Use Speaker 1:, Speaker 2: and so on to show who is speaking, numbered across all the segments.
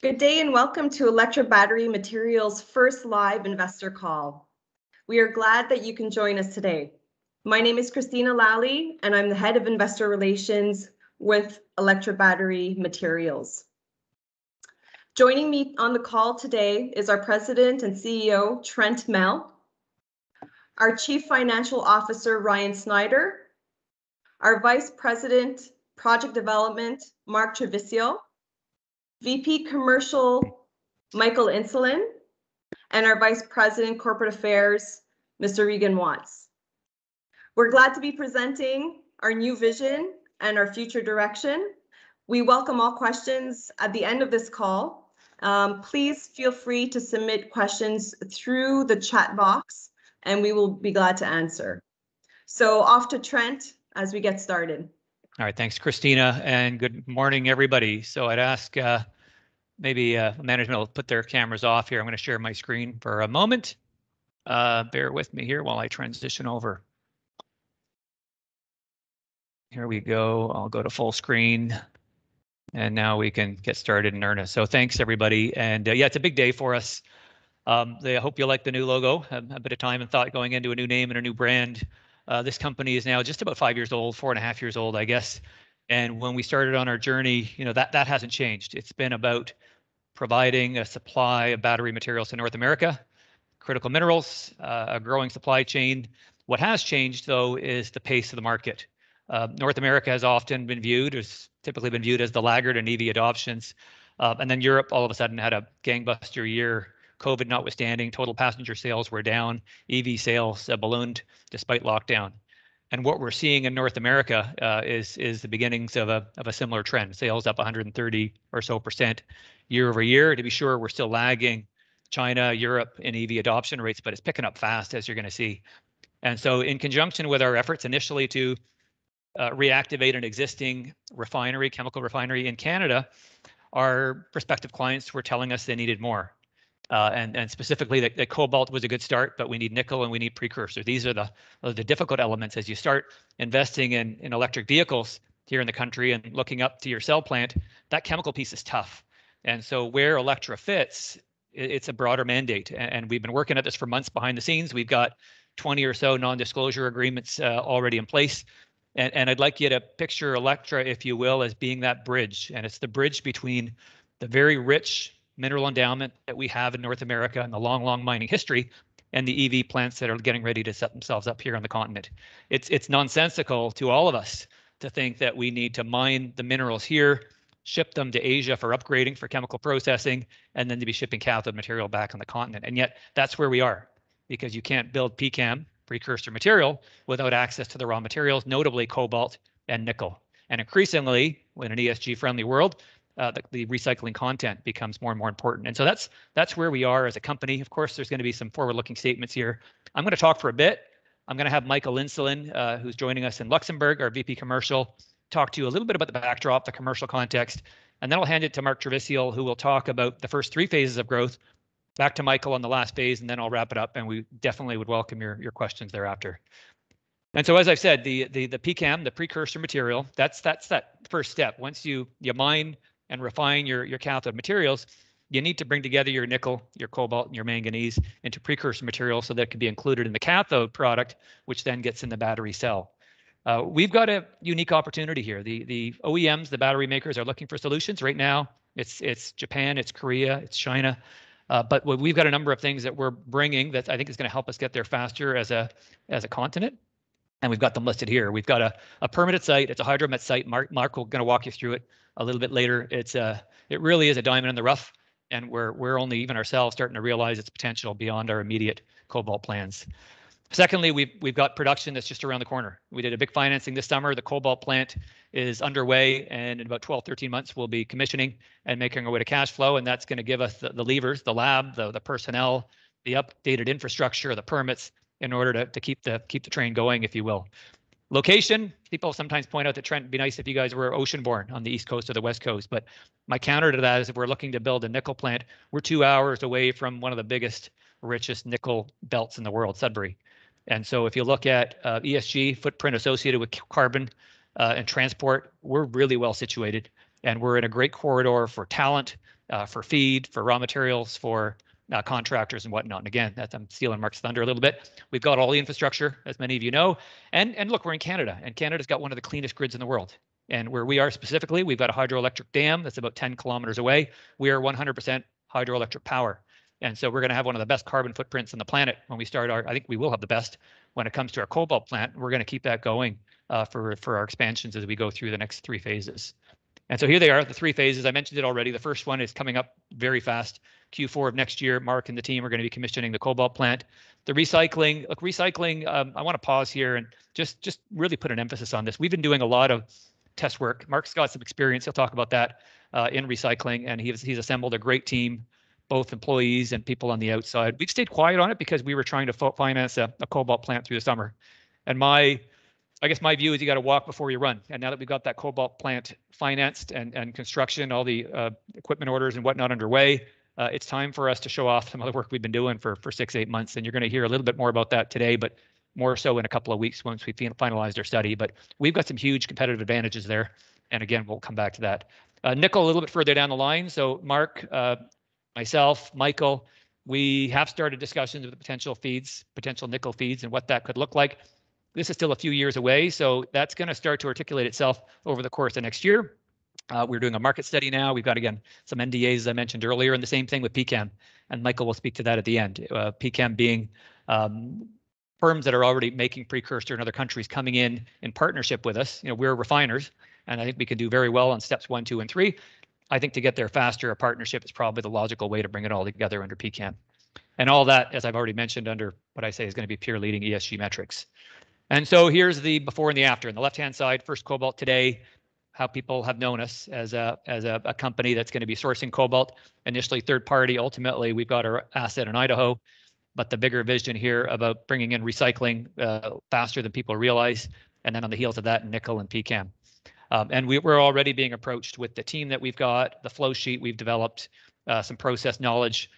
Speaker 1: Good day and welcome to Electra Battery Materials' first live investor call. We are glad that you can join us today. My name is Christina Lally and I'm the Head of Investor Relations with Electra Battery Materials. Joining me on the call today is our President and CEO, Trent Mell, our Chief Financial Officer, Ryan Snyder, our Vice President, Project Development, Mark Treviso, VP Commercial, Michael Insulin, and our Vice President, Corporate Affairs, Mr. Regan Watts. We're glad to be presenting our new vision and our future direction. We welcome all questions at the end of this call. Please feel free to submit questions through the chat box, and we will be glad to answer. So off to Trent as we get started.
Speaker 2: All right, thanks, Christina, and good morning, everybody. So I'd ask maybe management will put their cameras off here. I'm going to share my screen for a moment. Bear with me here while I transition over. Here we go. I'll go to full screen. And now we can get started in earnest. So thanks, everybody. And yeah, it's a big day for us. I hope you like the new logo. A bit of time and thought going into a new name and a new brand. This company is now just about 5 years old, 4.5 years old, I guess. And when we started on our journey, that hasn't changed. It's been about providing a supply of battery materials to North America, critical minerals, a growing supply chain. What has changed, though, is the pace of the market. North America has often been typically been viewed as the laggard in EV adoptions. And then Europe all of a sudden had a gangbuster year. COVID notwithstanding, total passenger sales were down, EV sales ballooned despite lockdown. And what we're seeing in North America is the beginnings of a similar trend. Sales up 130 or so % year over year. To be sure, we're still lagging China, Europe in EV adoption rates, but it's picking up fast, as you're going to see. And so in conjunction with our efforts initially to reactivate an existing refinery, chemical refinery in Canada, our prospective clients were telling us they needed more. And specifically that cobalt was a good start, but we need nickel and we need precursor. These are the difficult elements as you start investing in electric vehicles here in the country and looking up to your cell plant. That chemical piece is tough. And so where Electra fits, it's a broader mandate. And we've been working at this for months behind the scenes. We've got 20 or so non-disclosure agreements already in place. And I'd like you to picture Electra, if you will, as being that bridge. And it's the bridge between the very rich mineral endowment that we have in North America and the long mining history and the EV plants that are getting ready to set themselves up here on the continent. It's nonsensical to all of us to think that we need to mine the minerals here, ship them to Asia for upgrading, for chemical processing, and then to be shipping cathode material back on the continent. And yet that's where we are, because you can't build PCAM, precursor material, without access to the raw materials, notably cobalt and nickel. And increasingly, in an ESG-friendly world, the recycling content becomes more and more important. And so that's where we are as a company. Of course, there's going to be some forward-looking statements here. I'm going to talk for a bit. I'm going to have Michael Insulin, who's joining us in Luxembourg, our VP Commercial, talk to you a little bit about the backdrop, the commercial context, and then I'll hand it to Mark Treviso, who will talk about the first 3 phases of growth, back to Michael on the last phase, and then I'll wrap it up, and we definitely would welcome your questions thereafter. And so, as I've said, the PCAM, the precursor material, that's that first step. Once you mine and refine your cathode materials, you need to bring together your nickel, your cobalt, and your manganese into precursor material so that it can be included in the cathode product, which then gets in the battery cell. We've got a unique opportunity here. The OEMs, the battery makers, are looking for solutions right now. It's Japan, it's Korea, it's China. But we've got a number of things that we're bringing that I think is going to help us get there faster as a continent. And we've got them listed here. We've got a permitted site. It's a hydromet site. Mark will going to walk you through it a little bit later. It really is a diamond in the rough, and we're only even ourselves starting to realize its potential beyond our immediate cobalt plans. Secondly, we've got production that's just around the corner. We did a big financing this summer. The cobalt plant is underway, and in about 12, 13 months, we'll be commissioning and making our way to cash flow, and that's going to give us the levers, the lab, the personnel, the updated infrastructure, the permits, in order to keep the train going, if you will. Location, people sometimes point out that Trent, it'd be nice if you guys were ocean-born on the East Coast or the West Coast, but my counter to that is if we're looking to build a nickel plant, we're 2 hours away from one of the biggest, richest nickel belts in the world, Sudbury. And so if you look at ESG footprint associated with carbon and transport, we're really well situated, and we're in a great corridor for talent for feed, for raw materials, for contractors and whatnot. And again, I'm stealing Mark's thunder a little bit. We've got all the infrastructure, as many of you know. And look, we're in Canada, and Canada's got one of the cleanest grids in the world. And where we are specifically, we've got a hydroelectric dam that's about 10 kilometers away. We are 100% hydroelectric power. And so we're going to have one of the best carbon footprints on the planet when we start I think we will have the best when it comes to our cobalt plant. We're going to keep that going for our expansions as we go through the next 3 phases. And so here they are, the 3 phases. I mentioned it already. The first one is coming up very fast. Q4 of next year, Mark and the team are going to be commissioning the cobalt plant. The recycling, look, recycling, I want to pause here and just really put an emphasis on this. We've been doing a lot of test work. Mark's got some experience. He'll talk about that in recycling, and he's assembled a great team, both employees and people on the outside. We've stayed quiet on it because we were trying to finance a cobalt plant through the summer. And I guess my view is you got to walk before you run. And now that we've got that cobalt plant financed and construction, all the equipment orders and whatnot underway, it's time for us to show off some of the work we've been doing for 6-8 months. And you're going to hear a little bit more about that today, but more so in a couple of weeks once we finalized our study. But we've got some huge competitive advantages there. And again, we'll come back to that. Nickel a little bit further down the line. So Mark, myself, Michael, we have started discussions with potential nickel feeds and what that could look like. This is still a few years away, so that's going to start to articulate itself over the course of next year. We're doing a market study now. We've got, again, some NDAs, as I mentioned earlier, and the same thing with PCAM, and Michael will speak to that at the end. PCAM being firms that are already making precursor in other countries coming in partnership with us. You know, we're refiners, and I think we can do very well on steps 1, 2, and 3. I think to get there faster, a partnership is probably the logical way to bring it all together under PCAM. And all that, as I've already mentioned, under what I say is going to be peer leading ESG metrics. And so here's the before and the after. On the left-hand side, first cobalt today, how people have known us as a company that's going to be sourcing cobalt. Initially third party, ultimately we've got our asset in Idaho, but the bigger vision here about bringing in recycling faster than people realize. And then on the heels of that, nickel and PCAM. And we're already being approached with the team that we've got, the flow sheet we've developed, some process knowledge.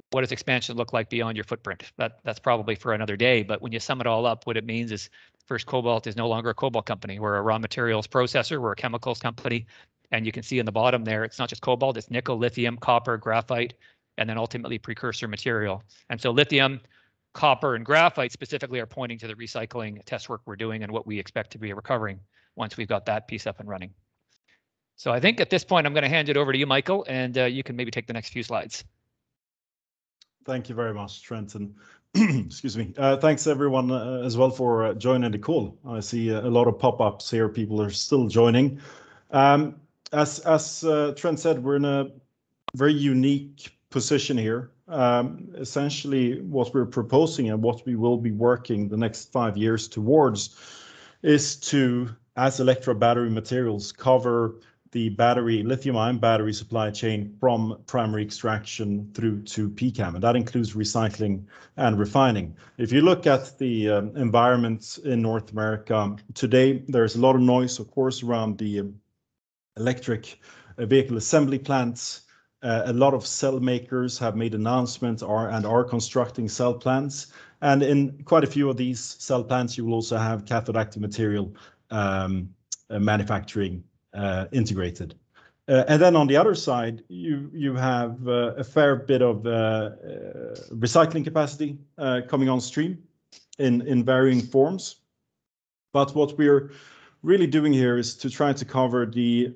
Speaker 2: What does expansion look like beyond your footprint? That's probably for another day. But when you sum it all up, what it means is First Cobalt is no longer a cobalt company. We're a raw materials processor. We're a chemicals company. And you can see in the bottom there, it's not just cobalt, it's nickel, lithium, copper, graphite, and then ultimately precursor material. And so lithium, copper, and graphite specifically are pointing to the recycling test work we're doing and what we expect to be recovering once we've got that piece up and running. So I think at this point, I'm going to hand it over to you, Michael, and you can maybe take the next few slides.
Speaker 3: Thank you very much, Trenton. Excuse me. Thanks everyone as well for joining the call. I see a lot of pop-ups here. People are still joining. As Trent said, we're in a very unique position here. Essentially, what we're proposing and what we will be working the next 5 years towards is to, as Electra Battery Materials, cover the lithium-ion battery supply chain from primary extraction through to PCAM, and that includes recycling and refining. If you look at the environment in North America today, there's a lot of noise, of course, around the electric vehicle assembly plants. A lot of cell makers have made announcements and are constructing cell plants. And in quite a few of these cell plants, you will also have cathode active material manufacturing integrated. And then on the other side, you have a fair bit of recycling capacity coming on stream in varying forms. But what we're really doing here is to try to cover the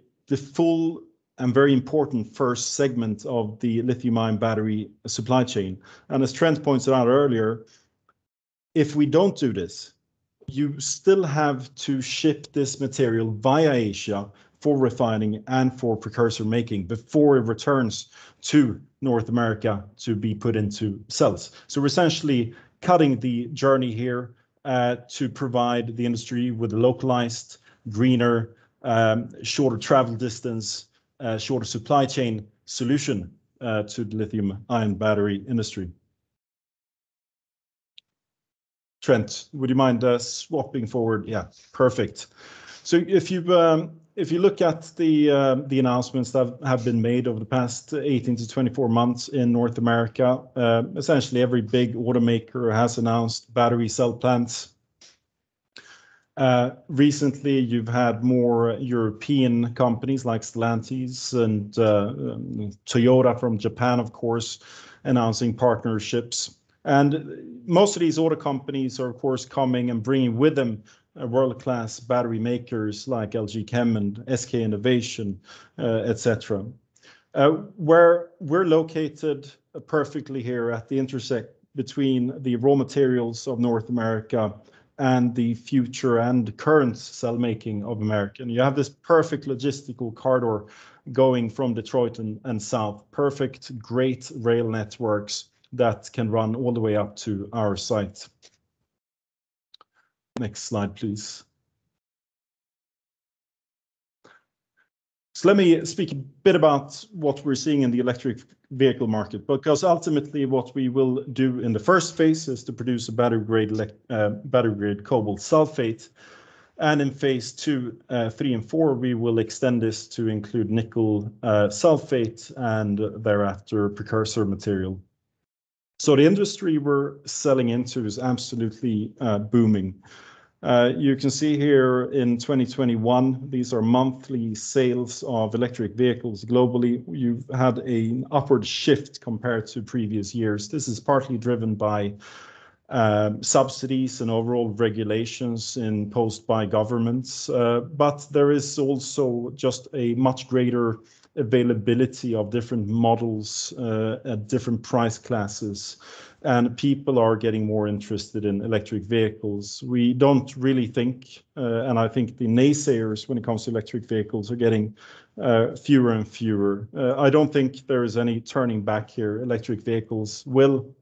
Speaker 3: full and very important first segment of the lithium-ion battery supply chain. And as Trent pointed out earlier, if we don't do this, you still have to ship this material via Asia for refining and for precursor making before it returns to North America to be put into cells. So we're essentially cutting the journey here to provide the industry with a localized, greener, shorter travel distance, shorter supply chain solution to the lithium-ion battery industry. Trent, would you mind swapping forward? Yeah, perfect. So if you look at the announcements that have been made over the past 18 to 24 months in North America, essentially every big automaker has announced battery cell plants. Recently, you've had more European companies like Stellantis and Toyota from Japan, of course, announcing partnerships. And most of these auto companies are, of course, coming and bringing with them world-class battery makers like LG Chem and SK Innovation, etc. Where we're located perfectly here at the intersect between the raw materials of North America and the future and current cell making of America. And you have this perfect logistical corridor going from Detroit and south, perfect, great rail networks that can run all the way up to our site. Next slide, please. So let me speak a bit about what we're seeing in the electric vehicle market, because ultimately what we will do in the first phase is to produce a battery-grade cobalt sulfate. And in phase 2, 3, and 4, we will extend this to include nickel sulfate and thereafter precursor material. So the industry we're selling into is absolutely booming. You can see here in 2021, these are monthly sales of electric vehicles globally. You've had an upward shift compared to previous years. This is partly driven by subsidies and overall regulations imposed by governments, but there is also just a much greater availability of different models at different price classes, and people are getting more interested in electric vehicles. We don't really think, and I think the naysayers when it comes to electric vehicles are getting fewer and fewer. I don't think there is any turning back here. Electric vehicles will,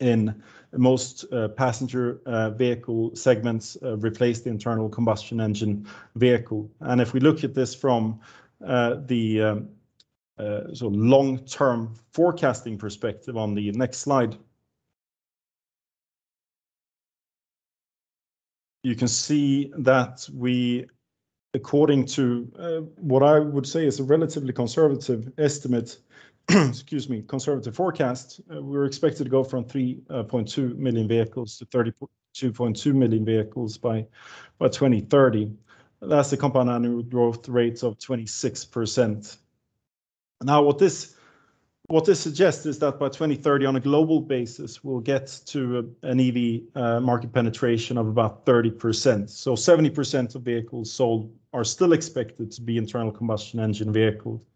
Speaker 3: in most passenger vehicle segments, replace the internal combustion engine vehicle. And if we look at this from the long-term forecasting perspective on the next slide, you can see that we, according to what I would say is a relatively conservative estimate, excuse me, conservative forecast, we're expected to go from 3.2 million vehicles to 32.2 million vehicles by 2030. That's the compound annual growth rate of 26%. Now, what this suggests is that by 2030, on a global basis, we'll get to an EV market penetration of about 30%. So 70% of vehicles sold are still expected to be internal combustion engine vehicles.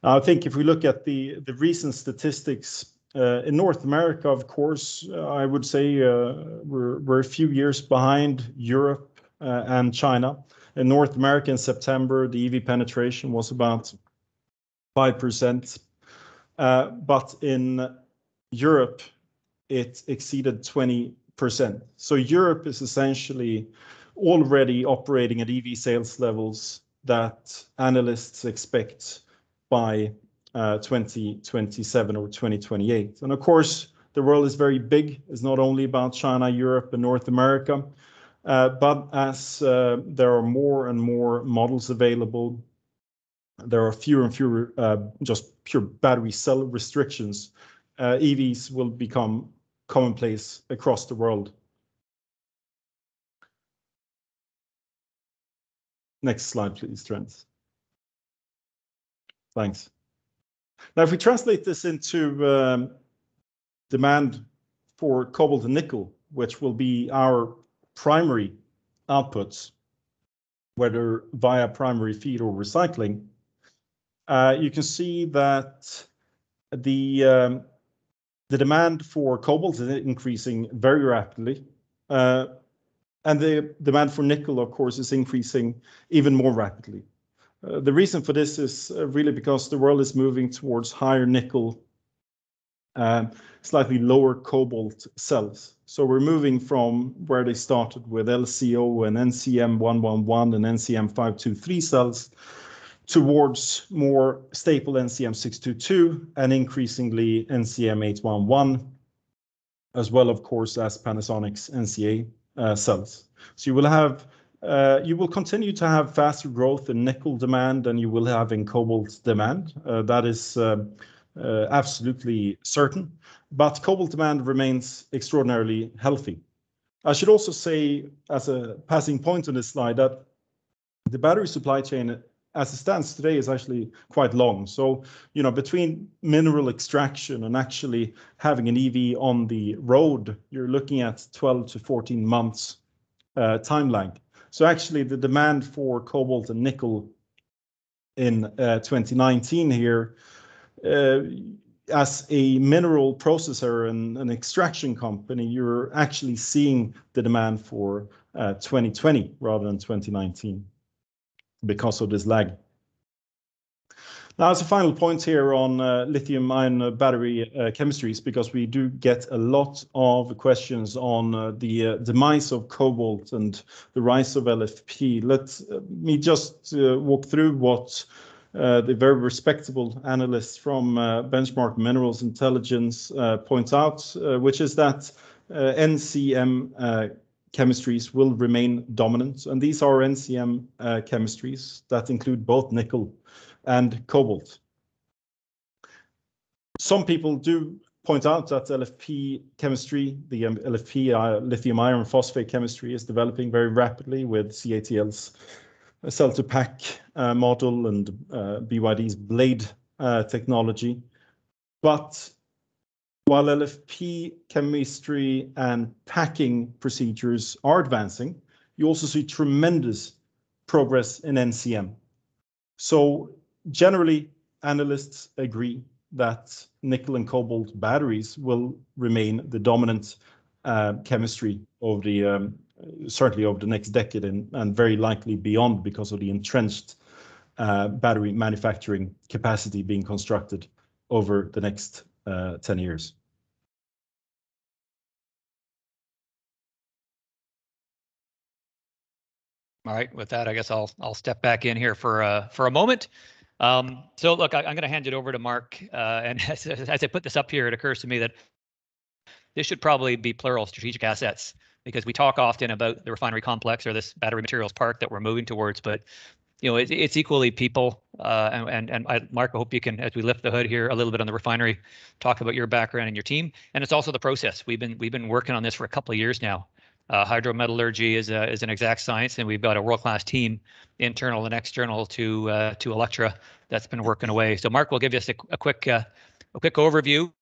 Speaker 3: I think if we look at the recent statistics in North America, of course, I would say we're a few years behind Europe and China. In North America in September, the EV penetration was about 5%, but in Europe, it exceeded 20%. So Europe is essentially already operating at EV sales levels that analysts expect by 2027 or 2028. And of course, the world is very big. It's not only about China, Europe, and North America, but as there are more and more models available, there are fewer and fewer just pure battery cell restrictions. EVs will become commonplace across the world. Next slide, please, Trent. Thanks. Now, if we translate this into demand for cobalt and nickel, which will be our primary outputs, whether via primary feed or recycling, you can see that the demand for cobalt is increasing very rapidly, and the demand for nickel, of course, is increasing even more rapidly. The reason for this is really because the world is moving towards higher nickel, slightly lower cobalt cells. So we're moving from where they started with LCO and NCM 111 and NCM 523 cells towards more staple NCM 622 and increasingly NCM 811, as well, of course, as Panasonic's NCA cells. So you will continue to have faster growth in nickel demand than you will have in cobalt demand. That is absolutely certain. But cobalt demand remains extraordinarily healthy. I should also say, as a passing point on this slide, that the battery supply chain, as it stands today, is actually quite long. So, between mineral extraction and actually having an EV on the road, you're looking at 12 to 14 months time lag. So actually the demand for cobalt and nickel in 2019 here, as a mineral processor and an extraction company, you're actually seeing the demand for 2020 rather than 2019 because of this lag. Now, as a final point here on lithium-ion battery chemistries, because we do get a lot of questions on the demise of cobalt and the rise of LFP. Let me just walk through what the very respectable analysts from Benchmark Minerals Intelligence point out, which is that NCM chemistries will remain dominant. And these are NCM chemistries that include both nickel and cobalt. Some people do point out that LFP chemistry, the LFP lithium iron phosphate chemistry, is developing very rapidly with CATL's cell-to-pack model and BYD's blade technology. But while LFP chemistry and packing procedures are advancing, you also see tremendous progress in NCM. So generally, analysts agree that nickel and cobalt batteries will remain the dominant chemistry of the certainly over the next decade and very likely beyond, because of the entrenched battery manufacturing capacity being constructed over the next 10 years.
Speaker 2: All right, with that, I guess I'll step back in here for a moment. So look, I'm going to hand it over to Mark. And as I put this up here, it occurs to me that this should probably be plural strategic assets, because we talk often about the refinery complex or this battery materials park that we're moving towards, but it's equally people. And Mark, I hope you can, as we lift the hood here a little bit on the refinery, talk about your background and your team. And it's also the process. We've been working on this for a couple of years now. Hydrometallurgy is an exact science, and we've got a world-class team, internal and external, to Electra, that's been working away. So Mark will give us a quick overview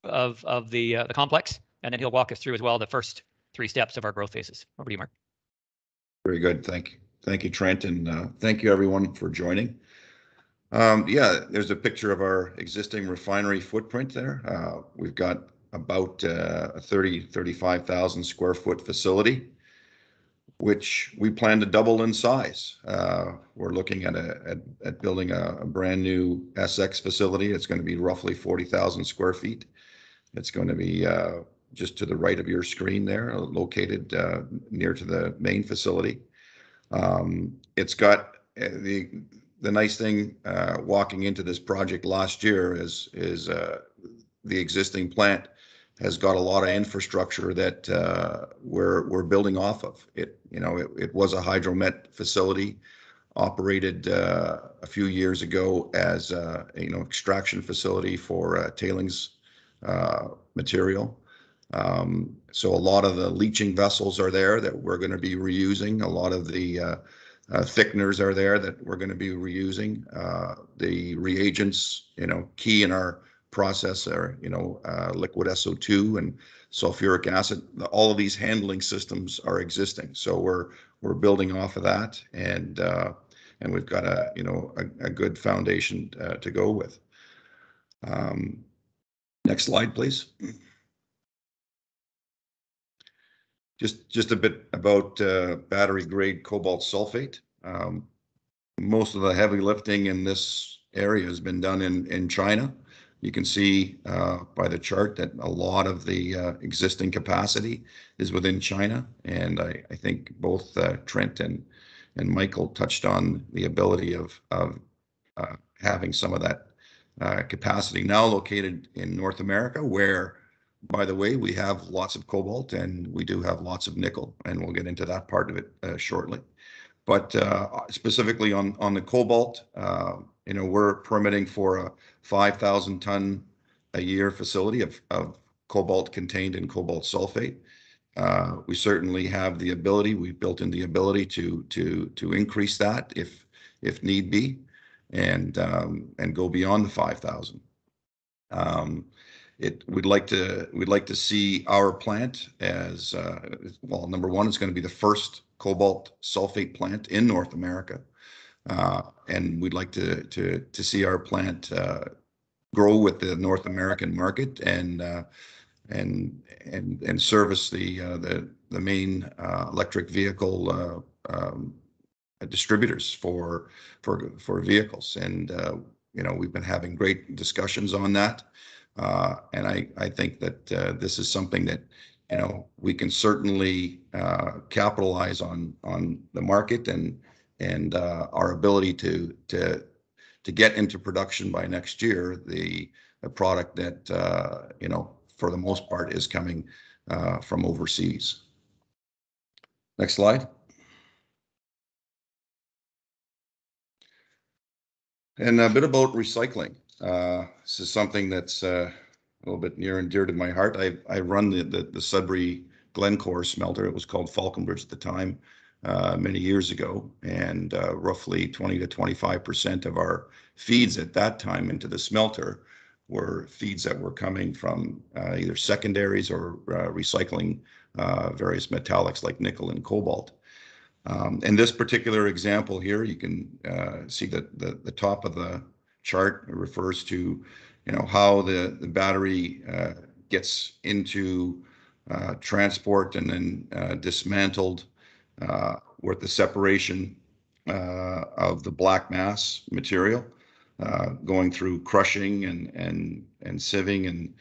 Speaker 2: of the complex, and then he'll walk us through as well the first 3 steps of our growth phases. Over to you, Mark.
Speaker 4: Very good. Thank you, Trent, and thank you everyone for joining. Yeah, there's a picture of our existing refinery footprint there. We've got about a 35,000 square foot facility, which we plan to double in size. We're looking at building a brand new SX facility. It's going to be roughly 40,000 square feet. It's going to be just to the right of your screen there, located near to the main facility. It's got the nice thing walking into this project last year is the existing plant has got a lot of infrastructure that we're building off of. It was a hydromet facility operated a few years ago as extraction facility for tailings material. So a lot of the leaching vessels are there that we're going to be reusing. A lot of the thickeners are there that we're going to be reusing. The reagents, key in our process are, liquid SO2 and sulfuric acid. All of these handling systems are existing. So we're building off of that, and we've got a good foundation to go with. Next slide, please. Just a bit about battery grade cobalt sulfate. Most of the heavy lifting in this area has been done in China. You can see by the chart that a lot of the existing capacity is within China, and I think both Trent and Michael touched on the ability of having some of that capacity now located in North America, where, by the way, we have lots of cobalt and we do have lots of nickel, and we'll get into that part of it shortly. But specifically on the cobalt, we're permitting for a 5,000 ton a year facility of cobalt contained in cobalt sulfate. We certainly have the ability. We've built in the ability to increase that if need be, and go beyond the 5,000. We'd like to see our plant as well. Number one, it's going to be the first cobalt sulfate plant in North America, and we'd like to see our plant grow with the North American market and service the main electric vehicle distributors for vehicles. And we've been having great discussions on that. And I think that this is something that we can certainly capitalize on the market and our ability to get into production by next year. The product that for the most part is coming from overseas. Next slide. And a bit about recycling. This is something that's a little bit near and dear to my heart. I run the Sudbury Glencore smelter. It was called Falconbridge at the time, many years ago, and roughly 20 to 25% of our feeds at that time into the smelter were feeds that were coming from either secondaries or recycling various metallics like nickel and cobalt. In this particular example here, you can see that the top of the chart refers to how the battery gets into transport and then dismantled with the separation of the black mass material, going through crushing and sieving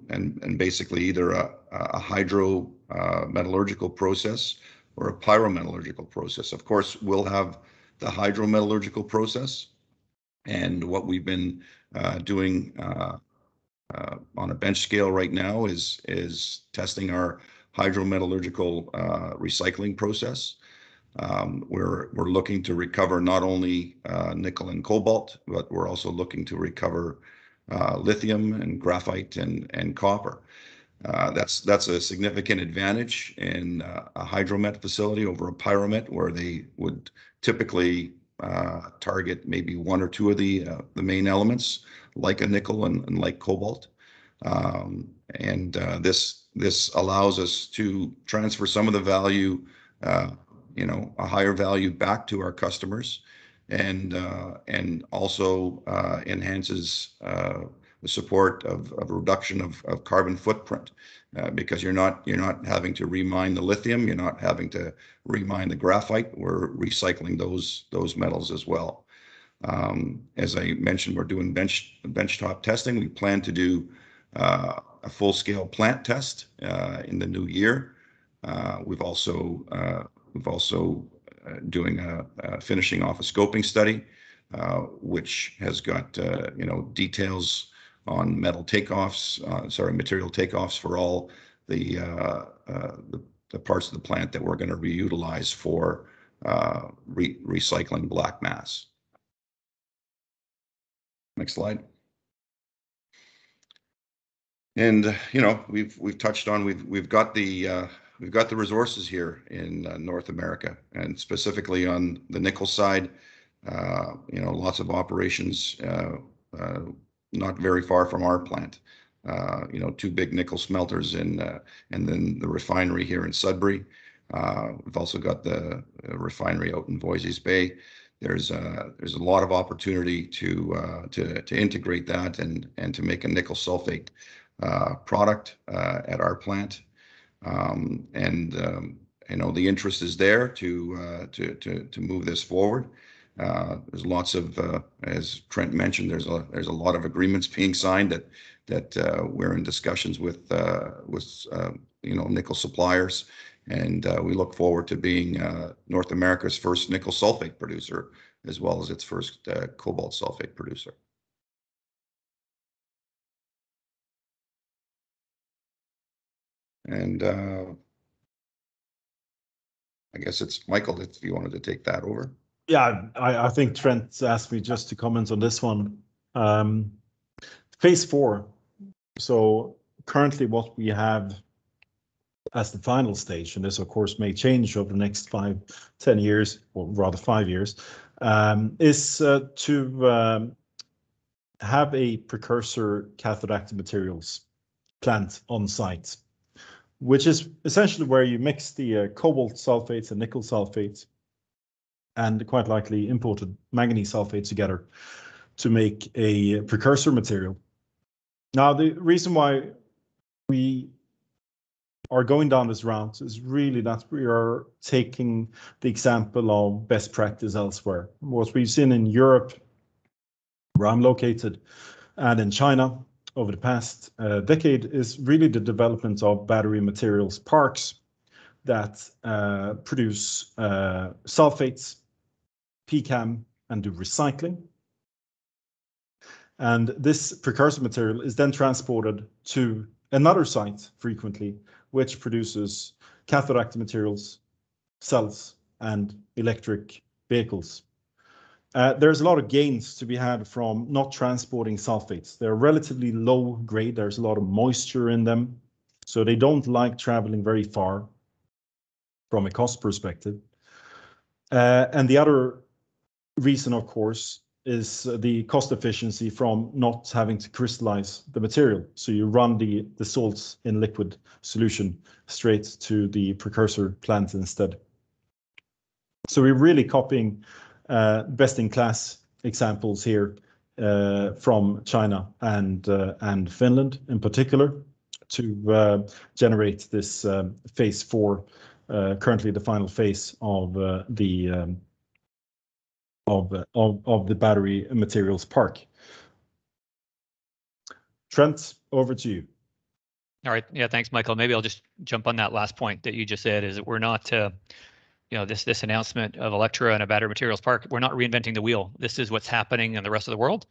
Speaker 4: and basically either a hydro metallurgical process or a pyrometallurgical process. Of course, we'll have the hydrometallurgical process, and what we've been doing on a bench scale right now is testing our hydrometallurgical recycling process. We're looking to recover not only nickel and cobalt, but we're also looking to recover lithium and graphite and copper. That's a significant advantage in a hydromet facility over a pyromet, where they would typically target maybe one or two of the main elements, like a nickel and like cobalt. This allows us to transfer some of the value, a higher value back to our customers, and also enhances the support of a reduction of carbon footprint, because you're not having to remine the lithium, you're not having to remine the graphite. We're recycling those metals as well. As I mentioned, we're doing benchtop testing. We plan to do a full-scale plant test in the new year. We've also doing finishing off a scoping study, which has got details on material takeoffs for all the parts of the plant that we're going to reutilize for recycling black mass. Next slide. And we've touched on we've got the resources here in North America, and specifically on the nickel side. Lots of operations not very far from our plant. Two big nickel smelters and then the refinery here in Sudbury. We've also got the refinery out in Voisey's Bay. There's a lot of opportunity to integrate that and to make a nickel sulfate product at our plant. The interest is there to move this forward. There's lots of, as Trent mentioned, there's a lot of agreements being signed that we're in discussions with nickel suppliers, and we look forward to being North America's first nickel sulfate producer, as well as its first cobalt sulfate producer. And I guess it's Michael, if you wanted to take that over.
Speaker 3: Yeah, I think Trent asked me just to comment on this one. Phase 4. So currently what we have as the final stage, and this of course may change over the next 5-10 years, or rather 5 years, is to have a precursor cathode active materials plant on site, which is essentially where you mix the cobalt sulfates and nickel sulfates and quite likely imported manganese sulfate together to make a precursor material. Now, the reason why we are going down this route is really that we are taking the example of best practice elsewhere. What we've seen in Europe, where I'm located, and in China over the past decade is really the development of battery materials parks that produce sulfates, PCAM, and do recycling. And this precursor material is then transported to another site frequently, which produces cathode active materials, cells, and electric vehicles. There's a lot of gains to be had from not transporting sulfates. They're relatively low grade. There's a lot of moisture in them, so they don't like traveling very far from a cost perspective. And the other reason, of course, is the cost efficiency from not having to crystallize the material. So you run the salts in liquid solution straight to the precursor plant instead. So we're really copying best-in-class examples here from China and Finland in particular to generate this phase 4, currently the final phase of the battery materials park. Trent, over to you.
Speaker 2: All right. Yeah, thanks, Michael. Maybe I'll just jump on that last point that you just said, is that we're not, this announcement of Electra and a battery materials park, we're not reinventing the wheel. This is what's happening in the rest of the world.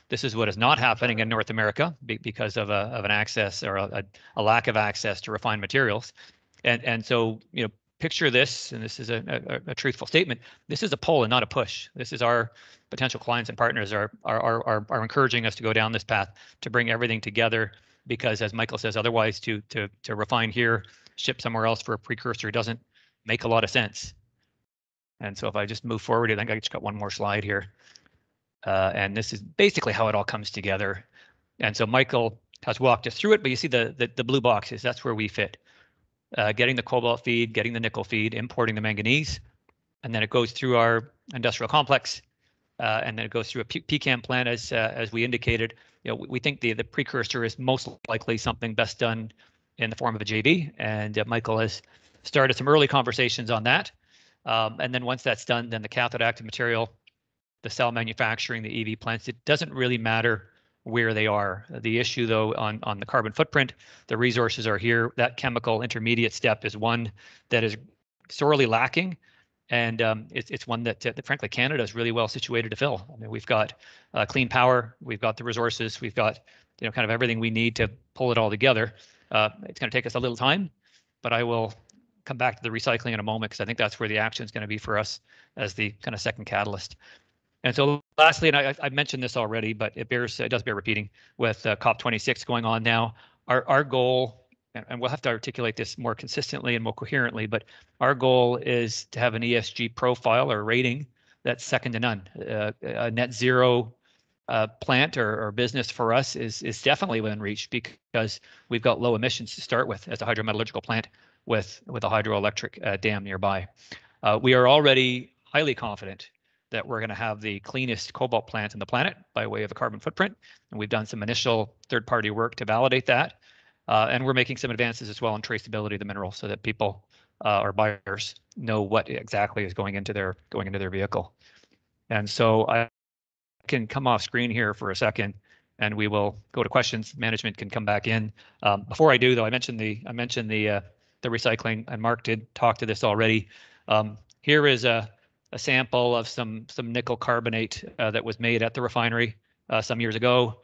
Speaker 2: This is what is not happening in North America because of an access or a lack of access to refined materials. And so, picture this, and this is a truthful statement. This is a pull and not a push. This is our potential clients and partners are encouraging us to go down this path to bring everything together, because as Michael says, otherwise to refine here, ship somewhere else for a precursor doesn't make a lot of sense. And so if I just move forward, I think I just got one more slide here. And this is basically how it all comes together. And so Michael has walked us through it, but you see the blue boxes, that's where we fit. Getting the cobalt feed, getting the nickel feed, importing the manganese, and then it goes through our industrial complex, and then it goes through a PCAM plant, as we indicated. We think the precursor is most likely something best done in the form of a JV, and Michael has started some early conversations on that. And then once that's done, then the cathode active material, the cell manufacturing, the EV plants, it doesn't really matter where they are. The issue, though, on the carbon footprint, the resources are here. That chemical intermediate step is one that is sorely lacking, and it's one that frankly Canada is really well situated to fill. I mean, we've got clean power, we've got the resources, we've got kind of everything we need to pull it all together. It's going to take us a little time, but I will come back to the recycling in a moment, because I think that's where the action is going to be for us as the kind of second catalyst. And so lastly, and I mentioned this already, but it does bear repeating, with COP26 going on now, our goal, and we'll have to articulate this more consistently and more coherently, but our goal is to have an ESG profile or rating that's second to none. A net zero plant or business for us is definitely within reach, because we've got low emissions to start with as a hydrometallurgical plant with a hydroelectric dam nearby. We are already highly confident that we're going to have the cleanest cobalt plant on the planet by way of a carbon footprint. And we've done some initial third-party work to validate that. And we're making some advances as well in traceability of the mineral, so that people or buyers know what exactly is going into their vehicle. And so I can come off screen here for a second, and we will go to questions. Management can come back in. Before I do, though, I mentioned the recycling, and Mark did talk to this already. Here is a sample of some nickel carbonate that was made at the refinery some years ago.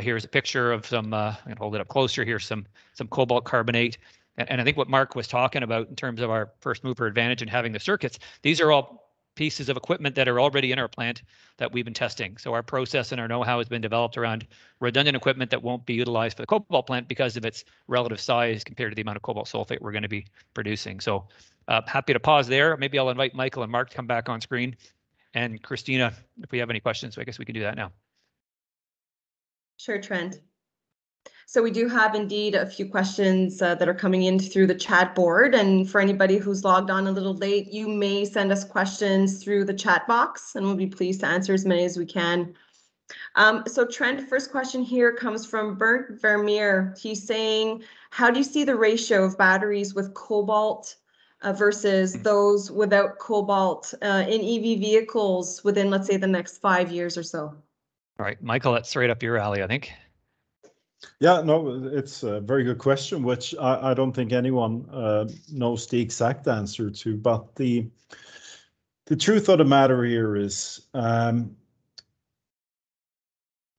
Speaker 2: Here's a picture of some, I'm going to hold it up closer here, some cobalt carbonate. And I think what Mark was talking about in terms of our first mover advantage and having the circuits, these are all pieces of equipment that are already in our plant that we've been testing. So our process and our know-how has been developed around redundant equipment that won't be utilized for the cobalt plant because of its relative size compared to the amount of cobalt sulfate we're going to be producing. So happy to pause there. Maybe I'll invite Michael and Mark to come back on screen. And Christina, if we have any questions, I guess we can do that now.
Speaker 1: Sure, Trent. So we do have indeed a few questions that are coming in through the chat board. And for anybody who's logged on a little late, you may send us questions through the chat box and we'll be pleased to answer as many as we can. So Trent, first question here comes from Bernd Vermeer. He's saying, how do you see the ratio of batteries with cobalt versus those without cobalt in EV vehicles within, let's say, the next 5 years or so?
Speaker 2: All right, Michael, that's right up your alley, I think.
Speaker 3: Yeah, no, it's a very good question, which I don't think anyone knows the exact answer to. But the truth of the matter here is,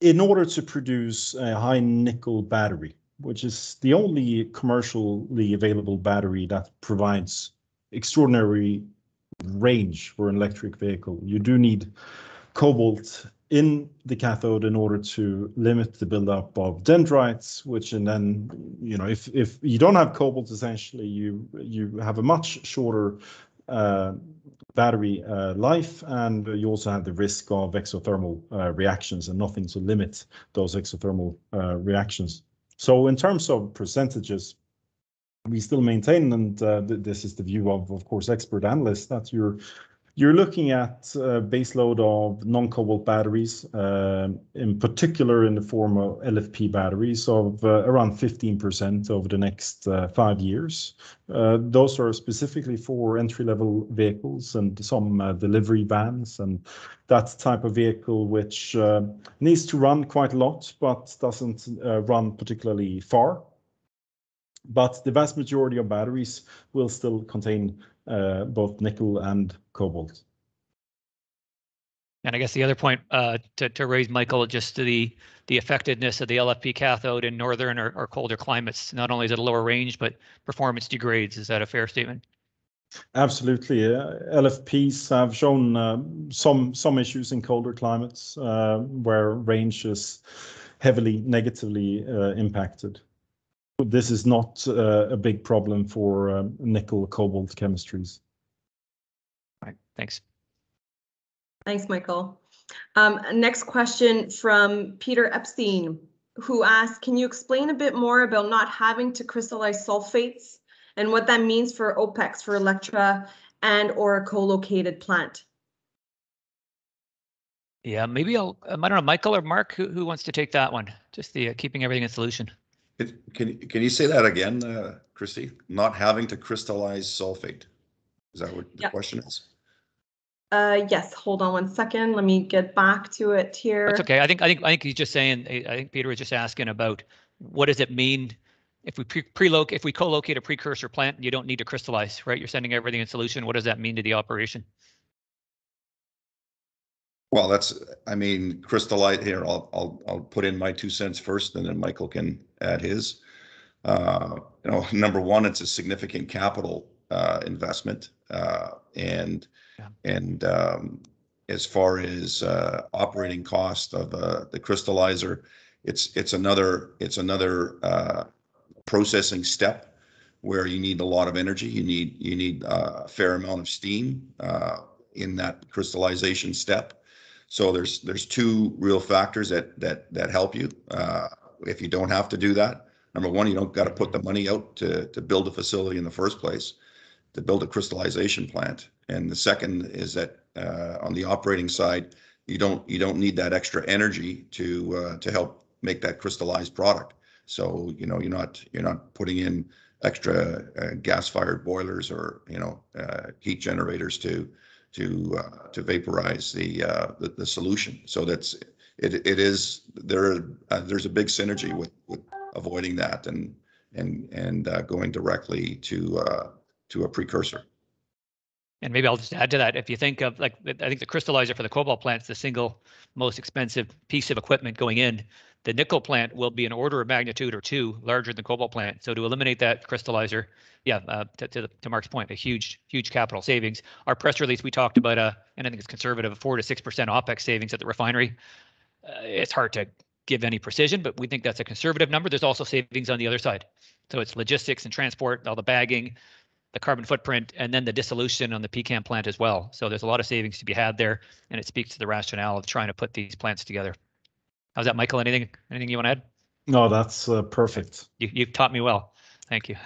Speaker 3: in order to produce a high nickel battery, which is the only commercially available battery that provides extraordinary range for an electric vehicle, you do need cobalt in the cathode in order to limit the buildup of dendrites, which, and then, you know, if you don't have cobalt, essentially you have a much shorter battery life, and you also have the risk of exothermal reactions and nothing to limit those exothermal reactions. So in terms of percentages, we still maintain, and this is the view of course, expert analysts, that you're looking at a base load of non-cobalt batteries, in particular in the form of LFP batteries of around 15% over the next 5 years. Those are specifically for entry-level vehicles and some delivery vans, and that type of vehicle which needs to run quite a lot, but doesn't run particularly far. But the vast majority of batteries will still contain both nickel and cobalt.
Speaker 2: And I guess the other point to raise, Michael, just to the effectiveness of the LFP cathode in northern or colder climates. Not only is it a lower range, but performance degrades. Is that a fair statement?
Speaker 3: Absolutely. LFPs have shown some issues in colder climates where range is heavily negatively impacted. This is not a big problem for nickel cobalt chemistries.
Speaker 2: All right, thanks.
Speaker 1: Thanks, Michael. Next question from Peter Epstein, who asked, can you explain a bit more about not having to crystallize sulfates and what that means for OPEX for Electra and or a co-located plant?
Speaker 2: Yeah, maybe I don't know, Michael or Mark, who wants to take that one? Just the keeping everything in solution.
Speaker 4: Can you say that again, Christy? Not having to crystallize sulfate. Is that what the question is?
Speaker 1: Yes, hold on one second. Let me get back to it here.
Speaker 2: That's okay. I think he's just saying, I think Peter was just asking about what does it mean if we if we co-locate a precursor plant and you don't need to crystallize, right? You're sending everything in solution. What does that mean to the operation?
Speaker 4: Well, I mean, crystallite here. I'll put in my 2 cents first, and then Michael can add his. Number one, it's a significant capital investment, and as far as operating cost of the crystallizer, it's another processing step where you need a lot of energy. You need a fair amount of steam in that crystallization step. So there's two real factors that help you if you don't have to do that. Number one, you don't got to put the money out to build a facility in the first place, to build a crystallization plant. And the second is that on the operating side, you don't need that extra energy to help make that crystallized product. So you're not putting in extra gas-fired boilers or heat generators to vaporize the solution. So there's a big synergy with avoiding that and going directly to a precursor.
Speaker 2: And maybe I'll just add to that. If you think of, I think the crystallizer for the cobalt plant is the single most expensive piece of equipment going in. The nickel plant will be an order of magnitude or two larger than the cobalt plant. So to eliminate that crystallizer, yeah, to Mark's point, a huge capital savings. Our press release, we talked about and I think it's conservative, 4 to 6% OPEX savings at the refinery. It's hard to give any precision, but we think that's a conservative number. There's also savings on the other side. So it's logistics and transport, all the bagging, the carbon footprint, and then the dissolution on the PCAM plant as well. So there's a lot of savings to be had there, and it speaks to the rationale of trying to put these plants together. How's that, Michael? Anything you want to add?
Speaker 3: No, that's perfect.
Speaker 2: You've taught me well. Thank you.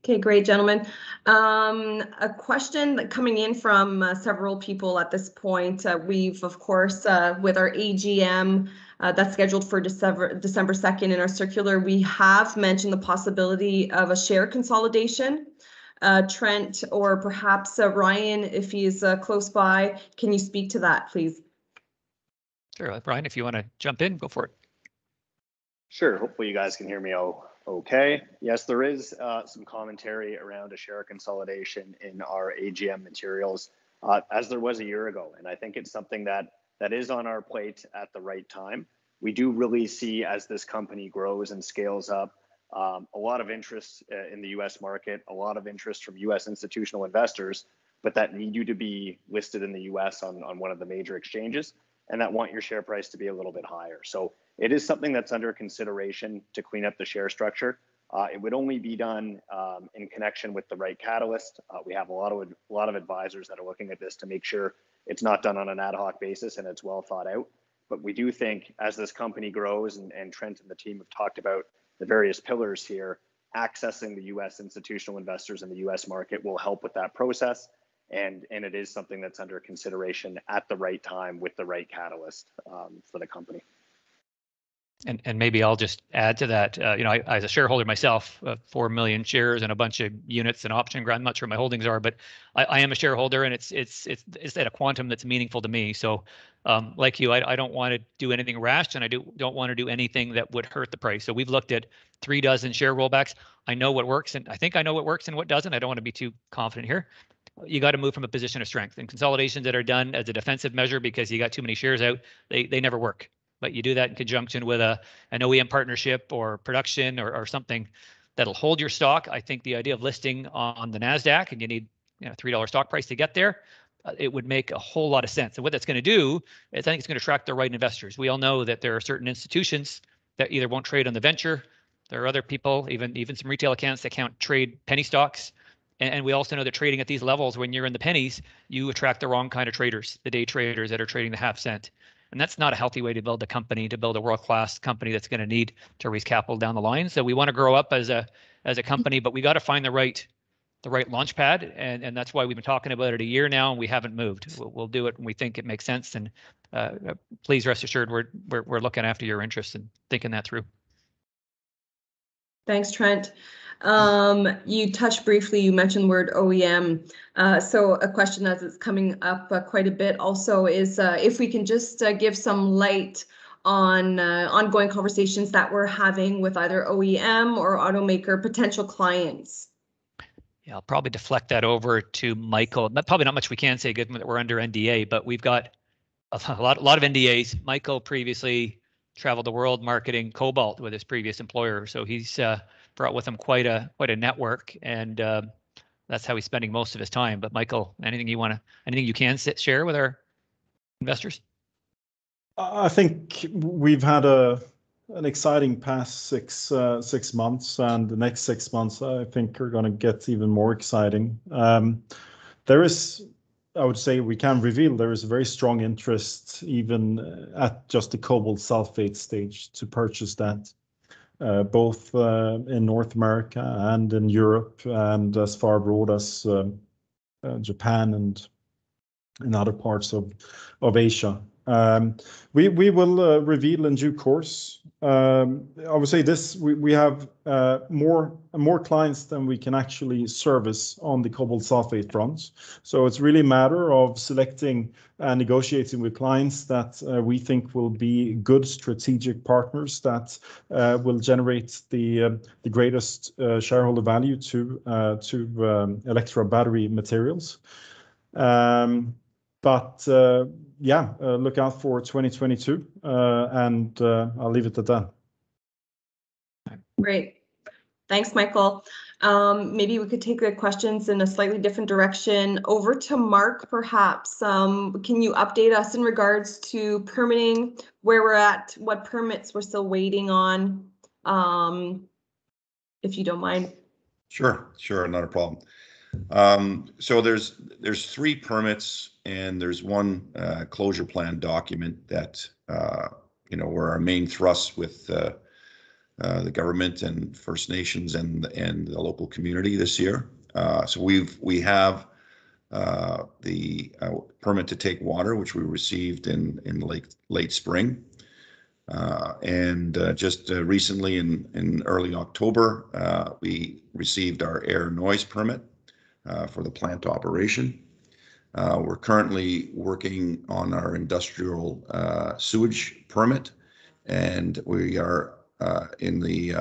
Speaker 1: Okay, great, gentlemen. A question coming in from several people at this point. We've, of course, with our AGM that's scheduled for December 2nd in our circular, we have mentioned the possibility of a share consolidation. Trent, or perhaps Ryan, if he's close by, can you speak to that, please?
Speaker 2: Sure, Ryan, if you want to jump in, go for it.
Speaker 5: Sure, hopefully you guys can hear me okay. Yes, there is some commentary around a share consolidation in our AGM materials, as there was a year ago. And I think it's something that is on our plate at the right time. We do really see, as this company grows and scales up, a lot of interest in the US market, a lot of interest from US institutional investors, but that need you to be listed in the US on one of the major exchanges, and that want your share price to be a little bit higher. So it is something that's under consideration to clean up the share structure. It would only be done in connection with the right catalyst. We have a lot of advisors that are looking at this to make sure it's not done on an ad hoc basis and it's well thought out. But we do think as this company grows, and Trent and the team have talked about the various pillars here, accessing the US institutional investors in the US market will help with that process. And it is something that's under consideration at the right time with the right catalyst for the company.
Speaker 2: And maybe I'll just add to that. You know, I, as a shareholder myself, 4 million shares and a bunch of units and option grant. I'm not sure my holdings are, but I am a shareholder, and it's at a quantum that's meaningful to me. So, like you, I don't want to do anything rash, and I don't want to do anything that would hurt the price. So we've looked at 3 dozen share rollbacks. I know what works, and I think I know what works and what doesn't. I don't want to be too confident here. You got to move from a position of strength, and consolidations that are done as a defensive measure because you got too many shares out, they never work. But you do that in conjunction with an OEM partnership or production or something that'll hold your stock. I think the idea of listing on the NASDAQ, and you need $3 stock price to get there, it would make a whole lot of sense. And what that's going to do is I think it's going to attract the right investors. We all know that there are certain institutions that either won't trade on the venture. There are other people, even some retail accounts that can't trade penny stocks. And we also know that trading at these levels, when you're in the pennies, you attract the wrong kind of traders, the day traders that are trading the half cent. And that's not a healthy way to build a company, to build a world-class company that's going to need to raise capital down the line. So we want to grow up as a company, but we got to find the right launch pad, and that's why we've been talking about it a year now, and we haven't moved. We'll do it when we think it makes sense. And please rest assured, we're looking after your interests and thinking that through.
Speaker 1: Thanks, Trent. You touched briefly, you mentioned the word OEM. So a question as it's coming up quite a bit also is if we can just give some light on ongoing conversations that we're having with either OEM or automaker potential clients.
Speaker 2: Yeah, I'll probably deflect that over to Michael. Probably not much we can say given that we're under NDA, but we've got a lot of NDAs. Michael previously traveled the world marketing Cobalt with his previous employer, so he's brought with him quite a network, and that's how he's spending most of his time. But Michael, anything you can share with our investors?
Speaker 3: I think we've had an exciting past six months, and the next 6 months I think are going to get even more exciting. There is, I would say, we can reveal there is a very strong interest even at just the cobalt sulfate stage to purchase that. Both in North America and in Europe, and as far abroad as Japan and in other parts of Asia. We will reveal in due course. I would say this: we have more clients than we can actually service on the cobalt sulfate front. So it's really a matter of selecting and negotiating with clients that we think will be good strategic partners that will generate the greatest shareholder value to Electra Battery Materials. But yeah, look out for 2022, and I'll leave it at that.
Speaker 1: Great. Thanks, Michael. Maybe we could take the questions in a slightly different direction. Over to Mark, perhaps. Can you update us in regards to permitting, where we're at, what permits we're still waiting on, if you don't mind?
Speaker 4: Sure, not a problem. So there's 3 permits and there's one closure plan document that were our main thrust with the government and First Nations and the local community this year. So we have the permit to take water, which we received in late spring. And just recently in early October, we received our air noise permit for the plant operation. We're currently working on our industrial sewage permit, and we are in the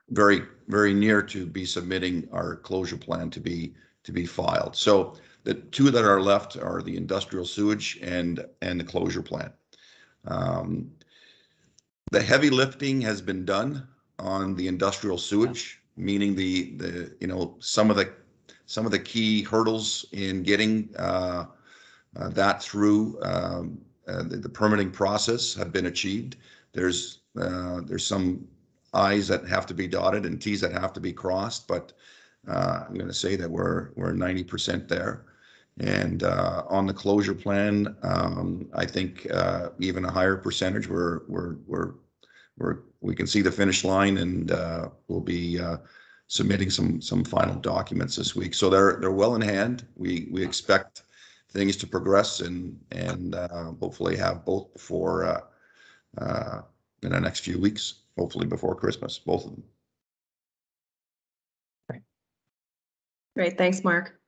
Speaker 4: very near to be submitting our closure plan to be filed. So the 2 that are left are the industrial sewage and the closure plan. The heavy lifting has been done on the industrial sewage, meaning the some of the key hurdles in getting that through the permitting process have been achieved. There's some I's that have to be dotted and T's that have to be crossed, but I'm going to say that we're 90% there. And on the closure plan, I think even a higher percentage. We can see the finish line, and we'll be submitting some final documents this week. So they're well in hand. We expect things to progress and hopefully have both before in the next few weeks. Hopefully before Christmas, both of them.
Speaker 1: Great, thanks, Mark.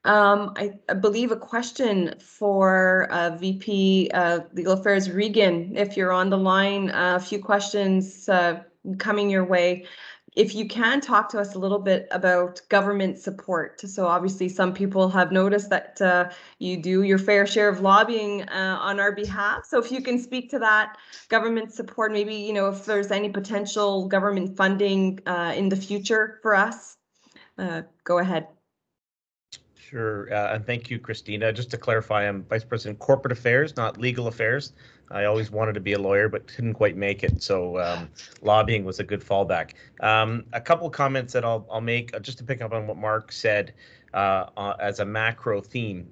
Speaker 1: I believe a question for VP Legal Affairs Regan, if you're on the line. A few questions coming your way. If you can talk to us a little bit about government support. So obviously some people have noticed that you do your fair share of lobbying on our behalf. So if you can speak to that government support, maybe, if there's any potential government funding in the future for us, go ahead.
Speaker 6: Sure, and thank you, Christina. Just to clarify, I'm Vice President Corporate Affairs, not Legal Affairs. I always wanted to be a lawyer, but couldn't quite make it, so lobbying was a good fallback. A couple of comments that I'll make, just to pick up on what Mark said as a macro theme.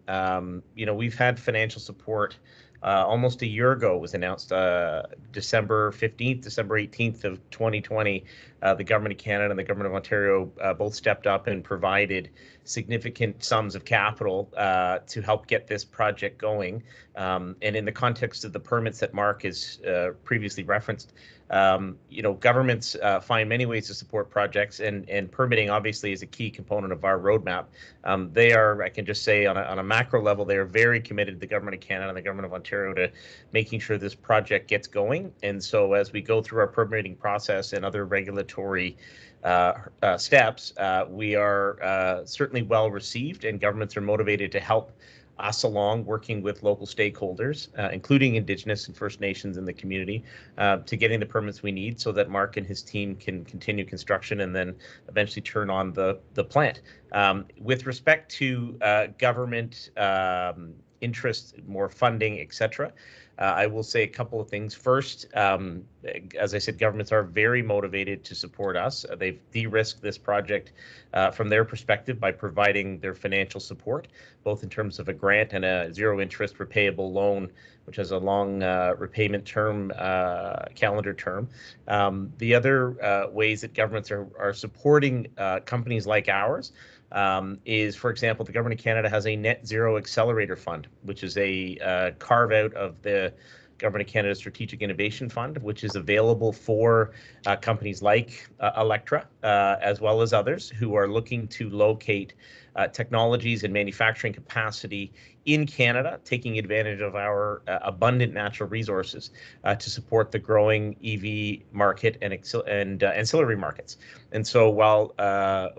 Speaker 6: We've had financial support almost a year ago. It was announced December 15th, December 18th of 2020. The Government of Canada and the Government of Ontario both stepped up and provided significant sums of capital to help get this project going. And in the context of the permits that Mark has previously referenced, governments find many ways to support projects, and permitting obviously is a key component of our roadmap. They are, I can just say on a macro level, they are very committed, the Government of Canada and the Government of Ontario, to making sure this project gets going. And so as we go through our permitting process and other regulatory steps, we are certainly well received, and governments are motivated to help us along, working with local stakeholders, including Indigenous and First Nations in the community, to getting the permits we need so that Mark and his team can continue construction and then eventually turn on the plant. With respect to government interest, more funding, etc., I will say a couple of things. First, as I said, governments are very motivated to support us. They've de-risked this project from their perspective by providing their financial support, both in terms of a grant and a zero-interest repayable loan, which has a long repayment term, calendar term. The other ways that governments are supporting companies like ours is, for example, the Government of Canada has a net zero accelerator fund, which is a carve out of the Government of Canada Strategic Innovation Fund, which is available for companies like Electra, as well as others who are looking to locate technologies and manufacturing capacity in Canada, taking advantage of our abundant natural resources to support the growing EV market and ancillary markets. And so while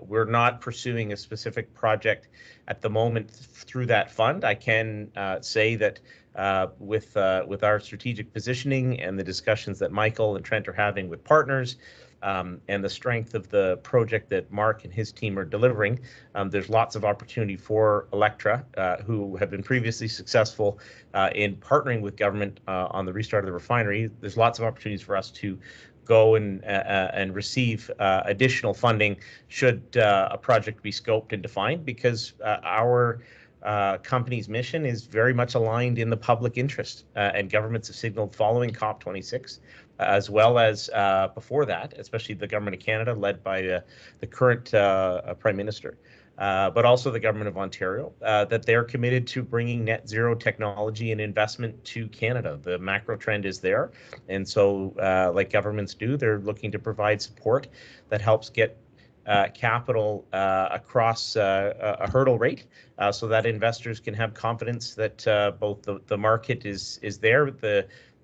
Speaker 6: we're not pursuing a specific project at the moment through that fund, I can say that with our strategic positioning and the discussions that Michael and Trent are having with partners, and the strength of the project that Mark and his team are delivering, there's lots of opportunity for Electra, who have been previously successful in partnering with government on the restart of the refinery. There's lots of opportunities for us to go and receive additional funding should a project be scoped and defined, because our company's mission is very much aligned in the public interest, and governments have signaled following COP26, as well as before that, especially the Government of Canada, led by the current Prime Minister, but also the Government of Ontario, that they're committed to bringing net zero technology and investment to Canada. The macro trend is there, and so like governments do, they're looking to provide support that helps get capital across a hurdle rate, so that investors can have confidence that both the market is there,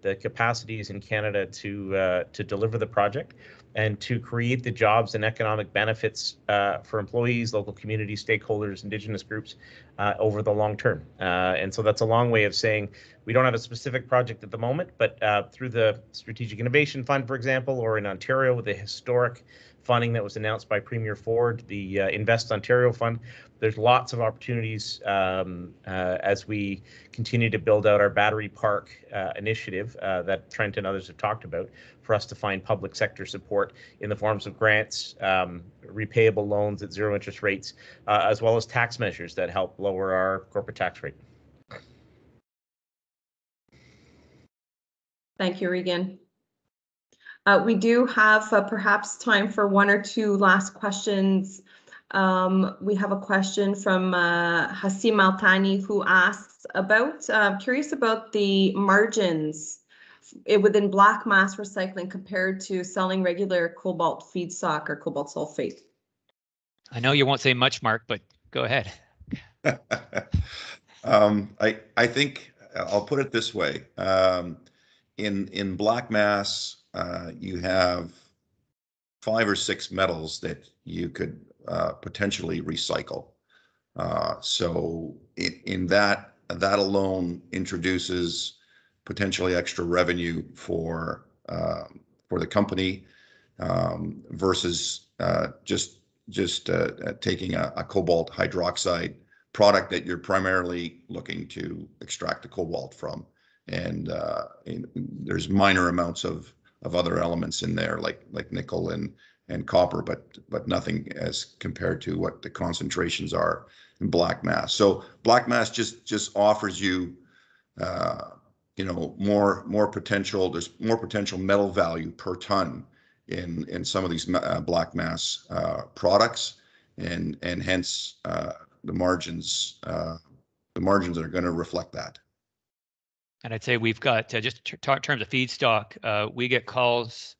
Speaker 6: the capacities in Canada to deliver the project and to create the jobs and economic benefits for employees, local community stakeholders, Indigenous groups over the long term. And so that's a long way of saying we don't have a specific project at the moment, but through the Strategic Innovation Fund, for example, or in Ontario with the historic funding that was announced by Premier Ford, the Invest Ontario Fund, there's lots of opportunities as we continue to build out our battery park initiative that Trent and others have talked about, for us to find public sector support in the forms of grants, repayable loans at zero interest rates, as well as tax measures that help lower our corporate tax rate.
Speaker 1: Thank you, Regan. We do have perhaps time for one or two last questions. We have a question from Hassim Altani, who asks about, curious about the margins within black mass recycling compared to selling regular cobalt feedstock or cobalt sulfate.
Speaker 2: I know you won't say much, Mark, but go ahead.
Speaker 4: I think I'll put it this way. In black mass, you have 5 or 6 metals that you could potentially recycle. So in that alone introduces potentially extra revenue for the company, versus just taking a cobalt hydroxide product that you're primarily looking to extract the cobalt from. And there's minor amounts of other elements in there, like nickel and copper, but nothing as compared to what the concentrations are in black mass. So black mass just offers you, more potential. There's more potential metal value per ton in some of these black mass products, and hence the margins are going to reflect that.
Speaker 2: And I'd say we've got, just in terms of feedstock, we get calls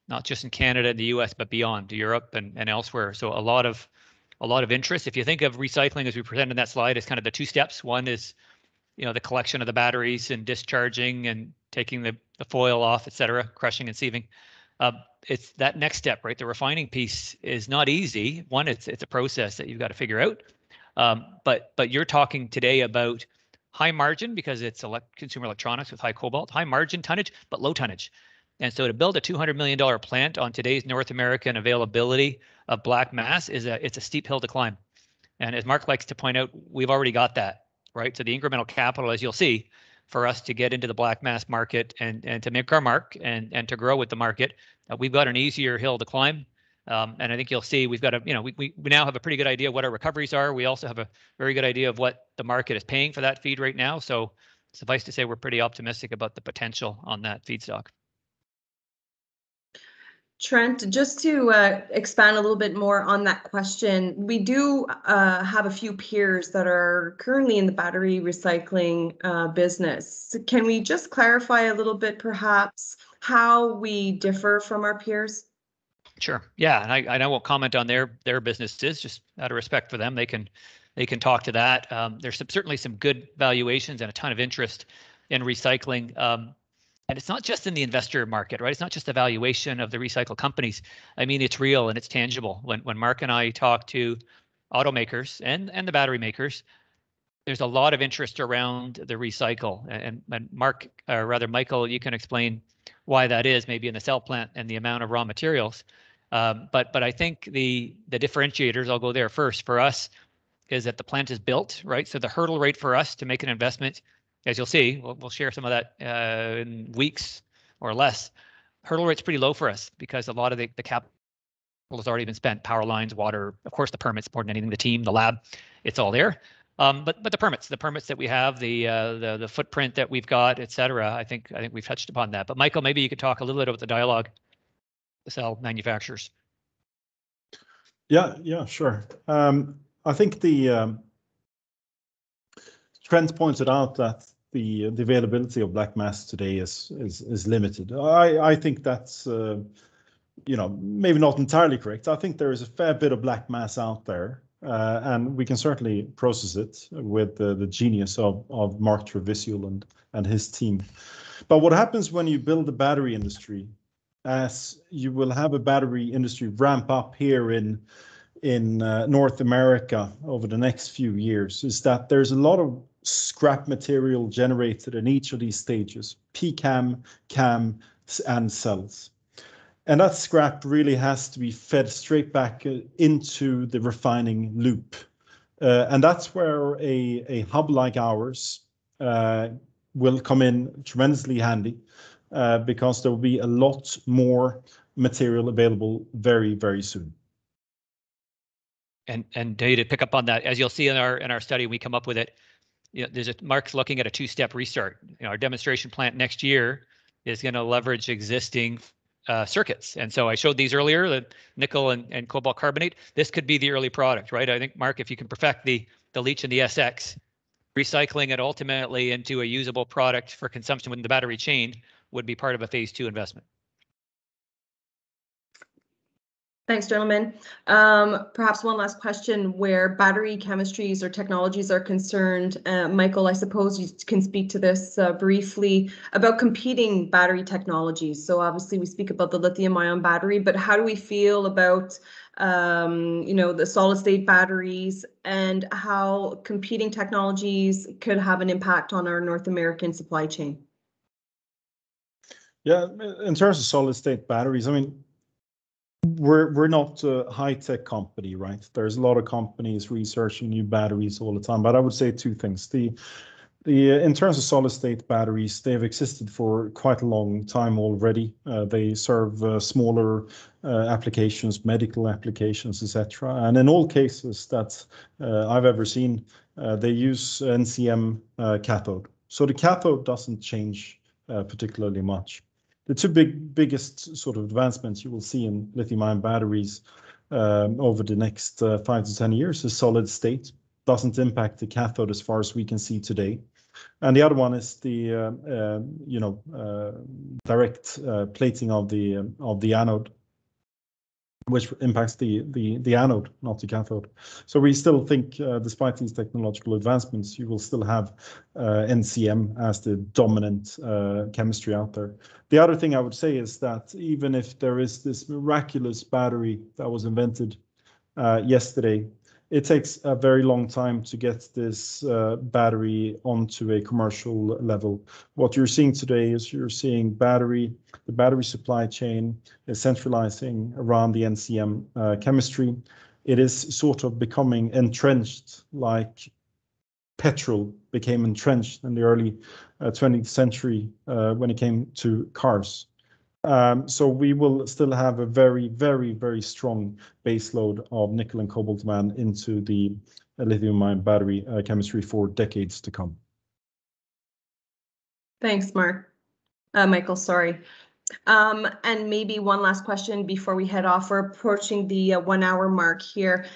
Speaker 2: not just in Canada and the US, but beyond, to Europe and elsewhere. So a lot of interest. If you think of recycling, as we presented in that slide, as kind of the 2 steps. One is, the collection of the batteries and discharging and taking the foil off, et cetera, crushing and sieving. It's that next step, right? The refining piece is not easy. One, it's a process that you've got to figure out. But you're talking today about high margin, because it's consumer electronics with high cobalt, high margin tonnage, but low tonnage. And so to build a $200 million plant on today's North American availability of black mass it's a steep hill to climb. And as Mark likes to point out, we've already got that, right? So the incremental capital, as you'll see, for us to get into the black mass market and to make our mark and to grow with the market, we've got an easier hill to climb. And I think you'll see we've got we now have a pretty good idea of what our recoveries are. We also have a very good idea of what the market is paying for that feed right now. So suffice to say, we're pretty optimistic about the potential on that feedstock.
Speaker 1: Trent, just to expand a little bit more on that question, we do have a few peers that are currently in the battery recycling business. Can we just clarify a little bit, perhaps, how we differ from our peers?
Speaker 2: Sure. Yeah, and I won't comment on their businesses, just out of respect for them. They can talk to that. There's certainly some good valuations and a ton of interest in recycling. And it's not just in the investor market, right? It's not just the valuation of the recycle companies. I mean, it's real and it's tangible. When Mark and I talk to automakers and the battery makers, there's a lot of interest around the recycle. And Mark, or rather Michael, you can explain why that is, maybe in the cell plant and the amount of raw materials. But I think the differentiators, I'll go there first, for us is that the plant is built, right? So the hurdle rate for us to make an investment, as you'll see, we'll share some of that in weeks or less. Hurdle rate's pretty low for us because a lot of the capital has already been spent. Power lines, water, of course, the permits more than anything, the team, the lab, it's all there. But the permits that we have, the footprint that we've got, et cetera, I think we've touched upon that. But Michael, maybe you could talk a little bit about the dialogue, the cell manufacturers.
Speaker 3: Yeah, sure. I think the Trent pointed out that the availability of black mass today is limited. I think that's maybe not entirely correct. I think there is a fair bit of black mass out there, and we can certainly process it with the genius of Mark Trevisiol and his team. But what happens when you build a battery industry, as you will have a battery industry ramp up here in North America over the next few years, is that there's a lot of scrap material generated in each of these stages: PCAM, CAM, and cells. And that scrap really has to be fed straight back into the refining loop. And that's where a hub like ours will come in tremendously handy, because there will be a lot more material available very, very soon.
Speaker 2: And to pick up on that, as you'll see in our study, we come up with it. Mark's looking at a two-step restart. Our demonstration plant next year is going to leverage existing circuits. And so I showed these earlier, the nickel and cobalt carbonate. This could be the early product, right? I think, Mark, if you can perfect the leach and the SX, recycling it ultimately into a usable product for consumption within the battery chain would be part of a phase 2 investment.
Speaker 1: Thanks, gentlemen. Perhaps one last question: where battery chemistries or technologies are concerned, Michael, I suppose you can speak to this briefly about competing battery technologies. So obviously we speak about the lithium-ion battery, but how do we feel about the solid-state batteries and how competing technologies could have an impact on our North American supply chain?
Speaker 3: Yeah, in terms of solid-state batteries, I mean, we're not a high-tech company, right? There's a lot of companies researching new batteries all the time, but I would say two things. In terms of solid-state batteries, they've existed for quite a long time already. They serve smaller applications, medical applications, etc. And in all cases that I've ever seen, they use NCM cathode. So the cathode doesn't change particularly much. The two biggest sort of advancements you will see in lithium-ion batteries over the next 5 to 10 years is solid state. Doesn't impact the cathode as far as we can see today. And the other one is the direct plating of the anode, which impacts the anode, not the cathode. So we still think, despite these technological advancements, you will still have NCM as the dominant chemistry out there. The other thing I would say is that even if there is this miraculous battery that was invented yesterday, it takes a very long time to get this battery onto a commercial level. What you're seeing today is you're seeing the battery supply chain is centralizing around the NCM chemistry. It is sort of becoming entrenched like petrol became entrenched in the early 20th century when it came to cars. So we will still have a very, very, very strong baseload of nickel and cobalt demand into the lithium-ion battery chemistry for decades to come.
Speaker 1: Thanks, Mark. Michael, sorry. And maybe one last question before we head off. We're approaching the 1 hour mark here.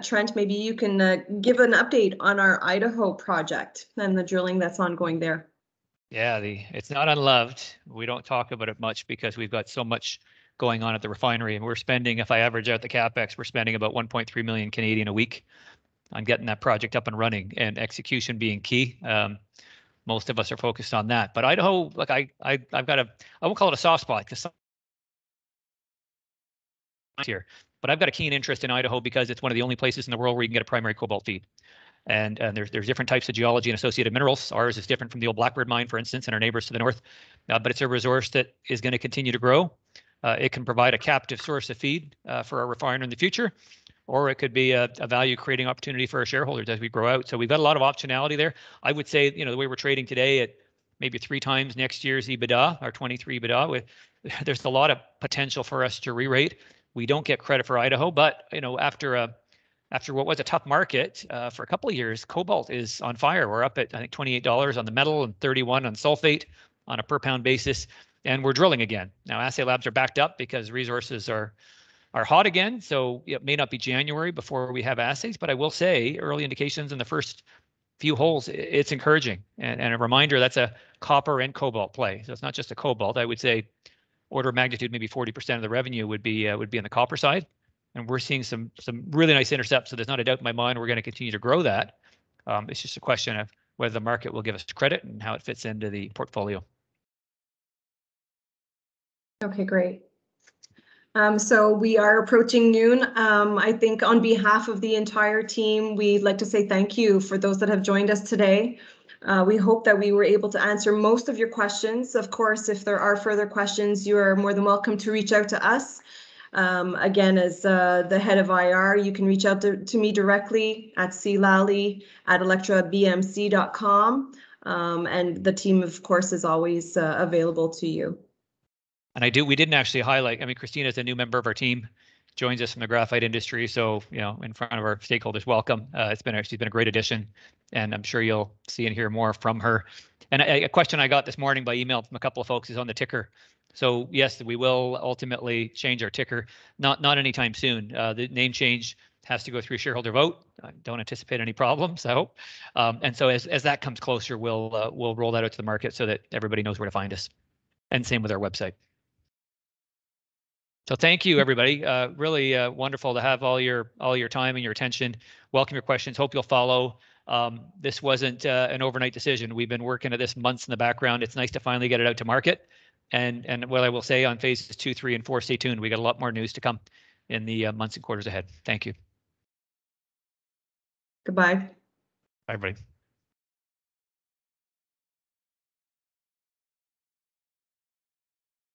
Speaker 1: Trent, maybe you can give an update on our Idaho project and the drilling that's ongoing there.
Speaker 2: Yeah, it's not unloved. We don't talk about it much because we've got so much going on at the refinery, and we're spending, if I average out the capex, we're spending about 1.3 million Canadian a week on getting that project up and running, and execution being key. Most of us are focused on that. But Idaho, like I've got I won't call it a soft spot because here, but I've got a keen interest in Idaho because it's one of the only places in the world where you can get a primary cobalt feed. And there's different types of geology and associated minerals. Ours is different from the old Blackbird mine, for instance, and our neighbors to the north. But it's a resource that is going to continue to grow. It can provide a captive source of feed for our refiner in the future, or it could be a value creating opportunity for our shareholders as we grow out. So we've got a lot of optionality there. I would say, you know, the way we're trading today at maybe 3 times next year's EBITDA, our 23 EBITDA, there's a lot of potential for us to re-rate. We don't get credit for Idaho, but you know, after what was a tough market for a couple of years, Cobalt is on fire. We're up at, I think, $28 on the metal and 31 on sulfate on a per pound basis, and we're drilling again. Now, assay labs are backed up because resources are hot again, so it may not be January before we have assays, but I will say early indications in the first few holes, it's encouraging. And a reminder, that's a copper and cobalt play. So it's not just a cobalt. I would say order of magnitude, maybe 40% of the revenue would be on the copper side. And we're seeing some really nice intercepts. So there's not a doubt in my mind we're going to continue to grow that. It's just a question of whether the market will give us credit and how it fits into the portfolio.
Speaker 1: Okay, great. So we are approaching noon. I think on behalf of the entire team, we'd like to say thank you for those that have joined us today. We hope that we were able to answer most of your questions. Of course, if there are further questions, you are more than welcome to reach out to us. Again, as the head of IR, you can reach out to me directly at clally@electrabmc.com. And the team, of course, is always available to you.
Speaker 2: And we didn't actually highlight, I mean, Christina is a new member of our team, joins us from the graphite industry. So, you know, in front of our stakeholders, welcome. She's been a great addition, and I'm sure you'll see and hear more from her. And a question I got this morning by email from a couple of folks is on the ticker. So yes, we will ultimately change our ticker, not anytime soon. The name change has to go through shareholder vote. I don't anticipate any problems, I hope. And so as that comes closer, we'll roll that out to the market so that everybody knows where to find us. And same with our website. So thank you, everybody. Really wonderful to have all your time and your attention. Welcome your questions. Hope you'll follow. This wasn't an overnight decision. We've been working at this months in the background. It's nice to finally get it out to market. And what I will say on phases 2, 3, and 4, stay tuned. We got a lot more news to come in the months and quarters ahead. Thank you.
Speaker 1: Goodbye.
Speaker 2: Bye, everybody.